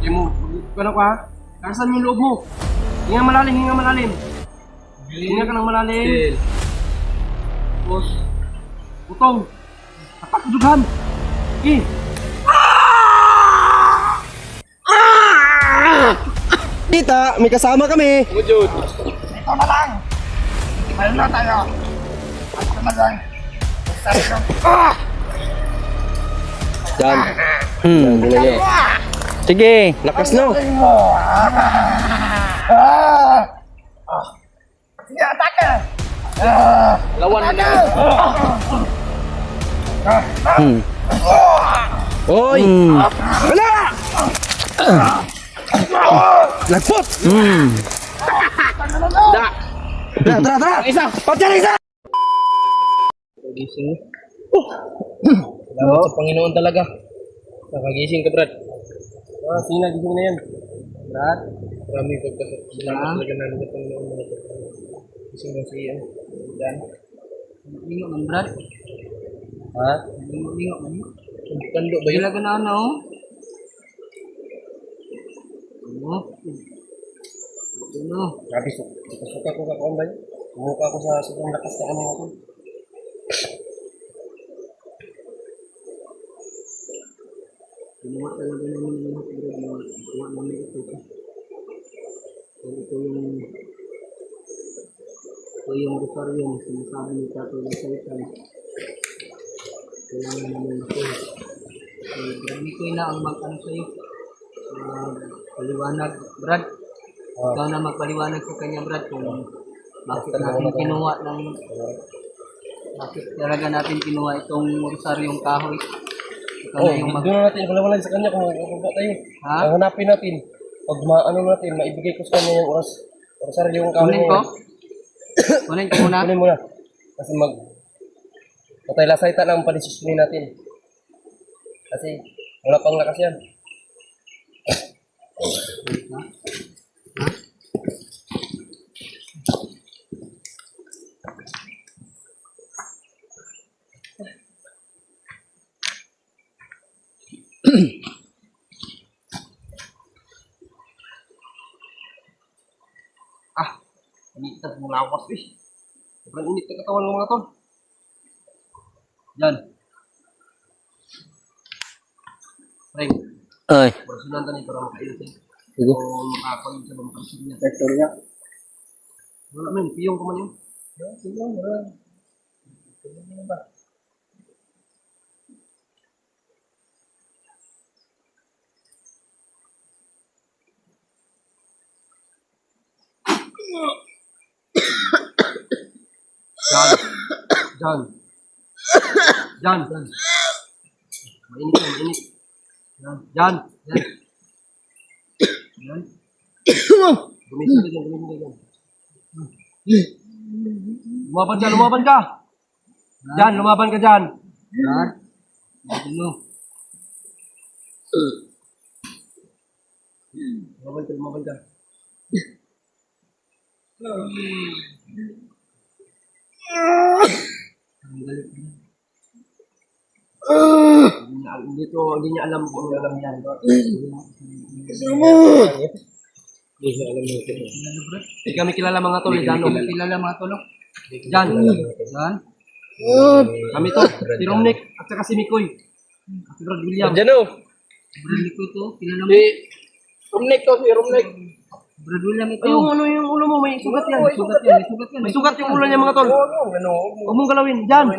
Hindi mo. Ano ka? Kakasan yung loob mo. Hinga malalim, hinga malalim. Hinga ka ng malalim. Tapos, utong. Tapak dughan. Eh. Tita, may kasama kami. Mujud. Ito na lang. Tayo na tayo. Ito na lang. Yan. Yan, tingnan nyo. Sige. Lakas na. Sige, atake! Lawan mo na. Oy! Wala! Lagpot! Da. Tara! Isa. Patyan isa! Gising. Salamat sa Panginoon talaga. Nakagising ka, Brad. Sige na, gising na yan. Brad? Marami pagkasalamat talaga namin sa Panginoon. Gising na siya. Dan. Lingo man, Brad. Ha? Lingo man. Kando ba yun? Ilaga na ano? Ano? Grabe, suka ko kakuan ba yun? Sumuka ko sa sobrang lakas na kanya ako. Ginawa talaga namin yung lahat, Brad. Ginawa namin ito. So, ito yung rosaryo na sinasabi ni Tato ng Saitan. Kailangan namin ito. So, grabe ko na ang mag-ano sa'yo. Paliwanag, Brad. Ikaw na magpaliwanag sa kanya, Brad, kung bakit natin kinuha ng bakit talaga natin kinuha itong rosaryong kahoy. Ikaw na yung Doon na natin, wala sa kanya kung magpapa tayo. Ha? Hanapin natin. Pag maano natin, maibigay ko sa kanya yung orasaryo yung kahoy. Kunin ko? Kunin ko muna? Kunin mo na. Kasi patay lasay ta lang padesisyonin natin. Kasi wala pang lakas yan. Init na bulawas eh. Sobrang init na katawan ng mga tol. Yan. Frank, Ay. bersunan tadi para makainit eh. Sige. O makakon sa mga kasilya. Vector niya. Wala men, piyong ko man yun. Sige, wala. Jan. Mainit yan, mainit. Jan. Gumising ka dyan. Lumaban ka. Jan, lumaban ka dyan. Brad, ano? Lumaban ka. Ang galit na. Hindi niya alam kung ano alam yan. Hindi kami kilala mga tol, Jano. Kilala mga tulong. Jan. Yan. Kami to, si Romnick at saka si Mikoy. At si Brad William. Jano. Brad ko to. Kilala mo. Si Rumnek. Brad William ito. Ano yung ulo mo? May sugat yan. Sugat yan. May sugat yan. May sugat yung ulo niya mga tol. Huwag mong galawin. Jan.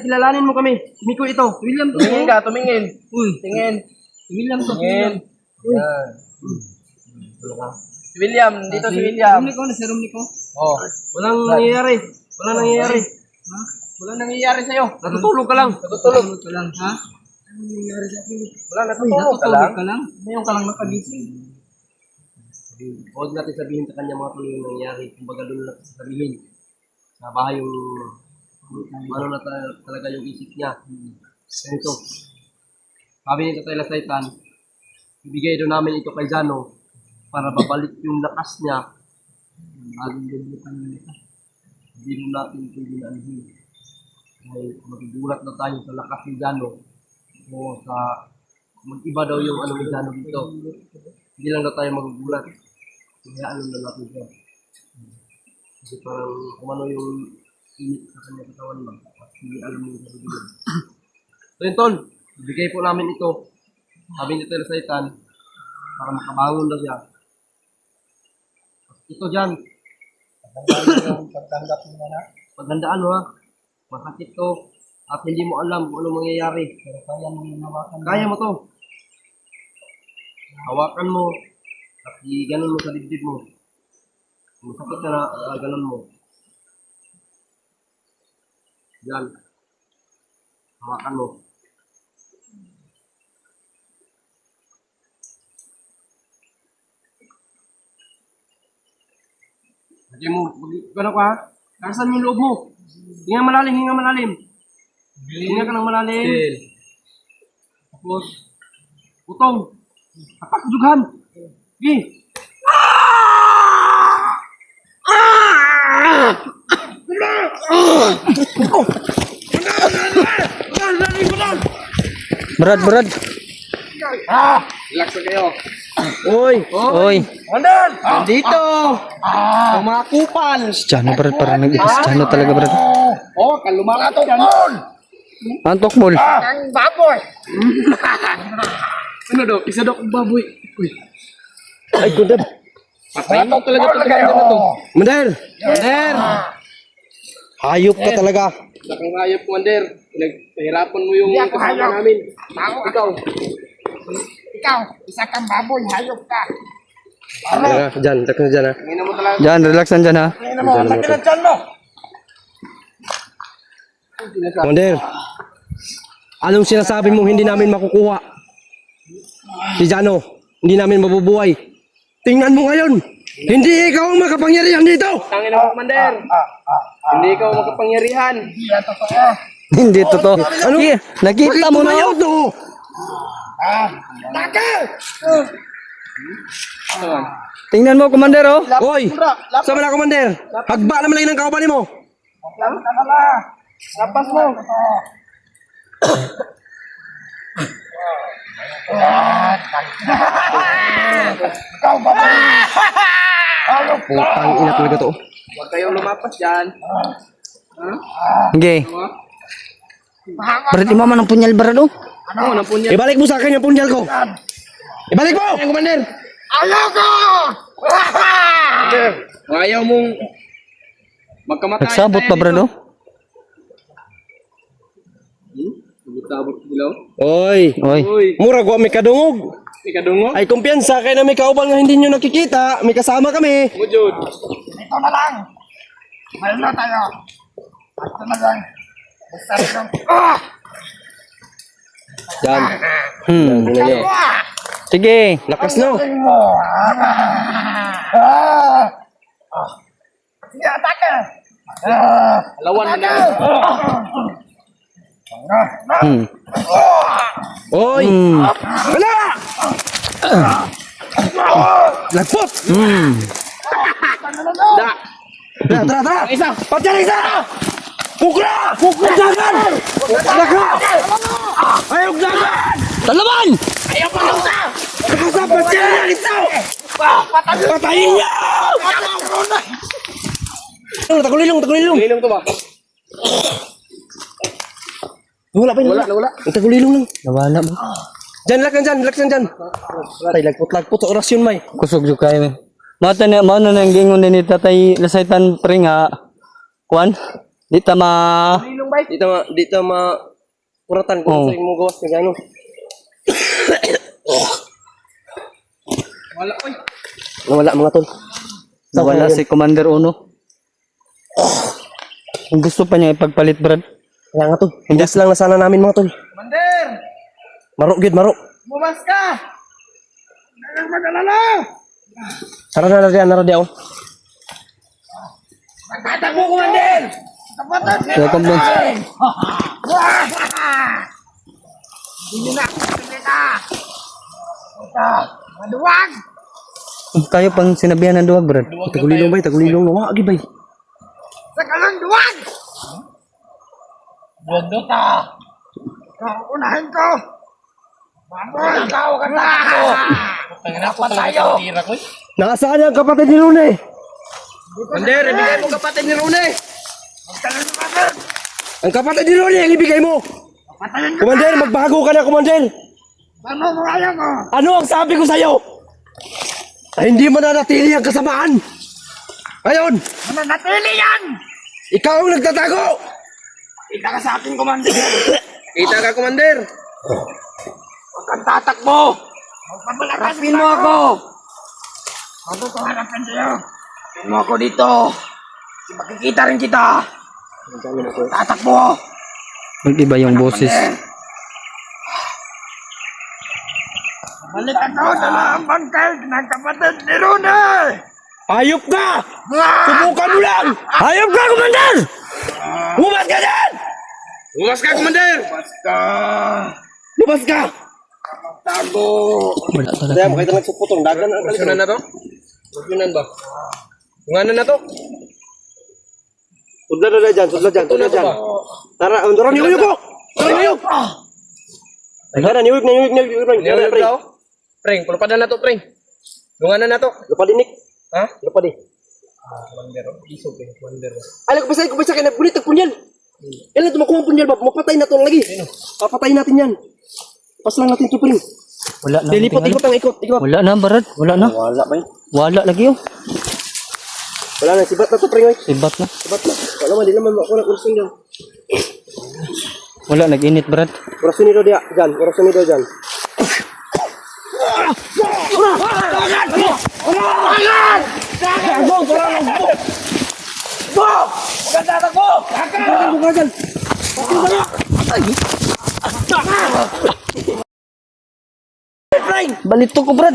Kilalanin mo kami. Si Mikoy ito. William to. Tumingin. Uy. Tingin. William to. William. Si William. Dito si William. Rumnik ko na si Rumnik ko. Oh. Walang nangyayari. Walang nangyayari. Ha? Walang nangyayari sa'yo. Natutulog ka lang. Natutulog. Tulog ka lang, ha? Ano nangyayari sa akin? Wala, Uy, natutulog ka lang. natutulog ka lang? Ngayon ka lang nakagising. Huwag natin sabihin sa kanya mga tol yung nangyayari. Kumbaga doon natin sabihin. Sa bahay yung ano na talaga yung isip niya. Ganito. Sabi ni Tatay Lasaitan, ibigay doon namin ito kay Jano para babalik yung lakas niya. Hindi mo natin ito ginanhin. Dahil magigulat na tayo sa lakas ni Jano o sa mag-iba daw yung ano Indiano dito. Hindi lang daw tayo magugulat. Kaya ano na natin siya. Kasi parang kung ano yung init sa kanya katawan ba. Hindi alam mo yung sarili niya. So yun tol, bigay po namin ito. Sabi ni Tel Saitan, para makabangon na siya. Ito dyan. Paghandaan mo ha. Masakit to. At hindi mo alam kung ano mangyayari. Pero kaya mo yung hawakan. Kaya mo to. Hawakan mo. At i-ganon mo sa dibdib mo. Masakit ka na, ganon mo. Yan. Hawakan mo. Lagi mo, gano'n ka ha? Nakasan yung loob mo. Hinga malalim, hinga malalim. Hinga ka ng malalim. Tapos, utong. Tapak jughan. Sige. Brad, Brad. Relax na kayo. Oy! Oy. Mandan! Nandito! Ang mga kupal! Si Chano, Brad. Parang nag-ipas si Chano talaga, Brad. Oh, kalumarato dyan! Antok mol. Ang baboy! Ano daw? Isa daw kong baboy. Uy. Ay, kundab. Patayin talaga ito na to. Mander! Mander! Hayop ka talaga. Lakang hayop, Mander. Pahirapan mo yung kasama namin. Ikaw. Ikaw, isa kang baboy, hayop ka. Diyan, takot na dyan ha. Tingnan mo talaga. Diyan, relax lang dyan ha. Tingnan mo, laki na dyan mo. Mander, anong sinasabi mong hindi namin makukuha? Si Jano, hindi namin mabubuhay. Tingnan mo ngayon, hindi ikaw ang makapangyarihan dito. Tangin ako, Mander. Hindi ikaw makapangyarihan. Hindi totoo. Ano? Nakita mo na Tumayaw yun. to. Tingnan mo, Commander, oh. Hoy, sama na Commander. Hagba naman lang ng kauban mo. Lapas mo. Putang ina talaga to. Huwag kayong lumapas dyan. Okay. Brad, imama ng punyal, Brad, oh. Ano? Napunya. Ibalik mo sa akin yung punyal ko. Ibalik mo! Commander. Ayoko! Ayaw mong magkamatay. Nagsabot pa, Brad, oh. Sabot dilaw. Oy, Oy. Uy, mura ko may kadungog. ikadungo. Ay kumpiyansa kay na may kauban nga hindi nyo nakikita. May kasama kami. Mujud. Ito na lang. Mayroon na tayo. Ito na lang. Basta lang. Yan. Hmm. Yan. Sige. Lakas no. Mo. Sige, atake. Lawan mo na. Hmm. Oy! Hmm. Wala! Lagpot! Hmm. Da. Tara, tara! Isa. Patyan isa! Kukla! Kukla dagan! Kukla! Ayok dagan! Talaban! Nakasa, patyan na isa! Patayin niya! Tagulilong, tagulilong! Ilong to ba? Wala pa yun. Wala. Ang tagulilong lang. Nawala mo. Dyan, laksan dyan, laksan dyan. Tay, lagpot sa orasyon, may. Kusog yung kayo. Mata na nang gingon din ni Tatay Lasaitan pre nga. Kuan? Di ta ma... Ilong bay. Dito kuratan kung Oo. sa mo gawas na gano'n. Wala oy. Wala mga tol. Nawala si Commander Uno. Kung gusto pa niya ipagpalit, Brad. Kaya nga tol. Indas lang na sana namin mga tol. Mander. Maro, gid, maro. Bumas ka. Tara na diyan, nara diyan. Tatakbo ko, Mander. Welcome din. Hindi na. Sige ka. Ito. Maduwag. Kayo pang sinabihan ng duwag, Brad. Tagulilong bay, tagulilong. Wala, agi bay. Sa kalang duwag. Buwag daw ta. Unahin ko. Ikaw ka tayo! Dapat tayo! Nasaan ang kapatid ni Rune? Commander, ibigay mo kapatid ni Rune. Ang kapatid ni Rune ang ibigay mo! Commander, magbago ka na, Commander! Ano mo kaya ko? Ano ang sabi ko sa'yo? Ay, hindi mo na natili ang kasamaan! Ngayon, Mananatili yan! ikaw ang nagtatago! Kita ka sa akin, Commander! Kita ka, Commander. Huwag kang tatakbo! Huwag kang malakas! Harapin mo ako! Huwag ko harapin sa'yo! Harapin mo ako dito! Makikita rin kita! Tatakbo! Mag-iba yung boses. Balik ako sa bangkay ng kapatid ni Rune! Hayop ka! Subukan mo lang! Hayop ka, Commander! Lumabas ka dyan! Umas ka, Commander. Basta! Lumabas ka! Tago! Wala talaga. Kaya makita nagsuputong dagan ang Sunan na to? Sunan ba? Tunganan na to? Sudlan na dyan, sudlan dyan, sudlan dyan. Tara, andara, niuyog ko! Niuyog! Tara, niuyog, niuyog, niuyog, niuyog. Niyog daw? Preng, pulpadan na to, Preng. Tunganan na to. Lupa din, Nick. Ha? Lupa din. Commander, isog eh, Commander. Alam ko pa sa akin, bulit ang punyal. Kailan tumakuha ang punyal, Bob? Mapatay na ito lagi. Papatayin natin yan. Pas lang natin ito, Pring. Wala na. Dilipot, ikot ang ikot, ikot. Wala na, Brad. Wala na. Wala ba yun? Wala lagi yun. Wala na, sibat na ito, Pring. Sibat na. Sibat na. Wala man, di naman ako na kursun dyan. Wala, nag-init, Brad. Kursun nito dyan, kursun nito dyan. Balito ko, Brad.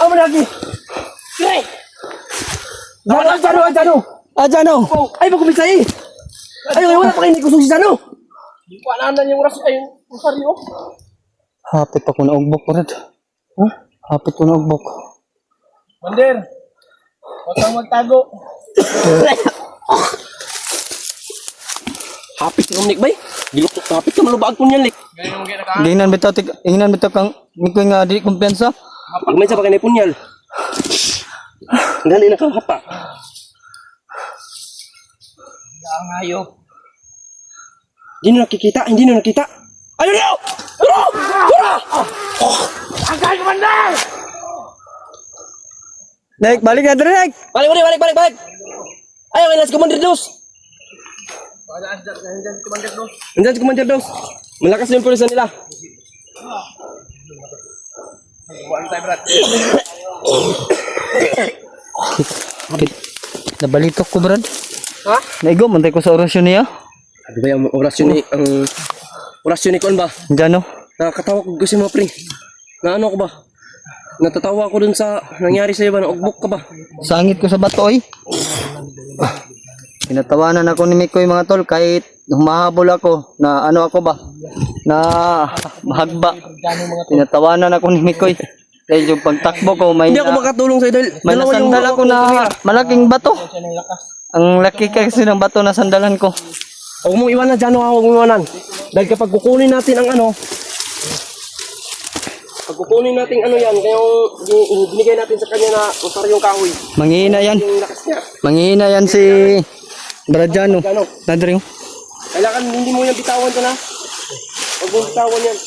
Ano lagi? Jano. Jano. Ay, magkumisay. Ay, wala pa kayo hindi kusong si Jano. Paanan yung oras ay yung saryo. Hapit ako na ugbok, Brad. Ha? Hapit ko na ugbok. Commander, huwag kang magtago. Hapit ng Nick, bay. Giluktok na hapit ka, malubag ko niyan, Nick. Ganyan yung gina ka. Ingnan bitaw kang mikoy nga di kumpiyansa. Gumay sa pakanay punyal. Dali na kang hapa. Ang hayop. Hindi na nakikita, hindi na nakita. Ayun na! Turo! Angkay, Commander! Nek, balik na dire, Nek. Balik! Ayaw, kailan si Commander Dos. Nandiyan si Commander Dos. Malakas na yung pulisan nila. Buwan tayo, Brad. Nabalitok ko, Brad. Ha? Naigo, mantay ko sa orasyon niya. Sabi ba yung orasyon ni Kuan ba? Diyan, no? Nakakatawa ko kasi mga pre. Na ano ko ba? Natatawa ko dun sa nangyari sa'yo ba? Naugbok ka ba? Sangit ko sa bato, eh. Pinatawanan ako ni Mikoy, mga tol, kahit humahabol ako na ano ako ba? Na mahagba. Pinatawanan ako ni Mikoy. Dahil yung pagtakbo ko, may Hindi ako makatulong sa'yo dahil may dalawa yung nasandal ako na malaking bato. Ang laki kasi ng bato na sandalan ko. Huwag mong iwanan dyan, huwag mong iwanan. Dahil kapag kukunin natin ang ano, pag kukunin natin ano yan, kaya yung binigay natin sa kanya na usaryong kahoy, Manghihina yan. yung lakas niya. Manghihina yan si Bradiano. Nadring. Kailangan hindi mo yan bitawan dyan ha. Huwag mong bitawan yan.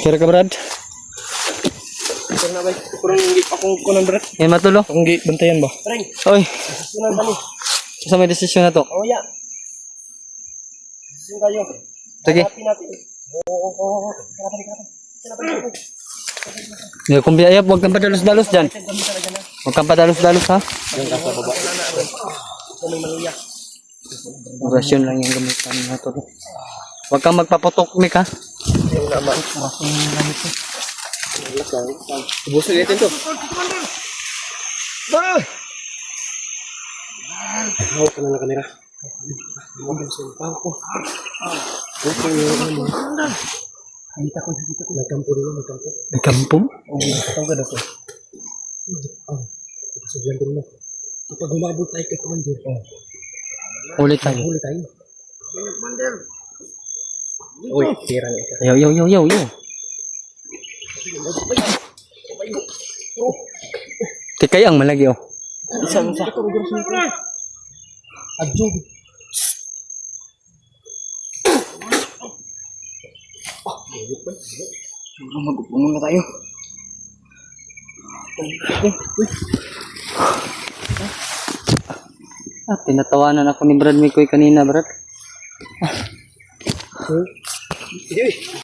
Kira ka, Brad? Pero na ba? Pero hindi akong kunan Brad. Eh, matulo. Akong bantayan ba? Reng, Oy, kunan kami. sa may desisyon na to. Oh ya. Sino tayo? Sige. Hanapin natin. Oo. Kung biyaya, huwag kang padalos-dalos dyan. Huwag kang padalos-dalos, ha? Orasyon lang yung gamitan na to. Huwag kang magpaputok, Mik, ha? Ubusin natin to. Hawak ka na ng kamera. Huwag ang sampang ko. Okay, ano. Nagkampo rin, nagkampo. Nagkampo? Oo, nagkampo na ko. Sabihan ko rin ako. Kapag humabot tayo kay Commander, Ulit tayo. huli tayo. Uy, tirang isa. Yo. Tikay ang malagi oh. Isang sa. Adjo. Mag-upo muna tayo. Tinatawanan ako ni Brad Mikoy kanina, Brad.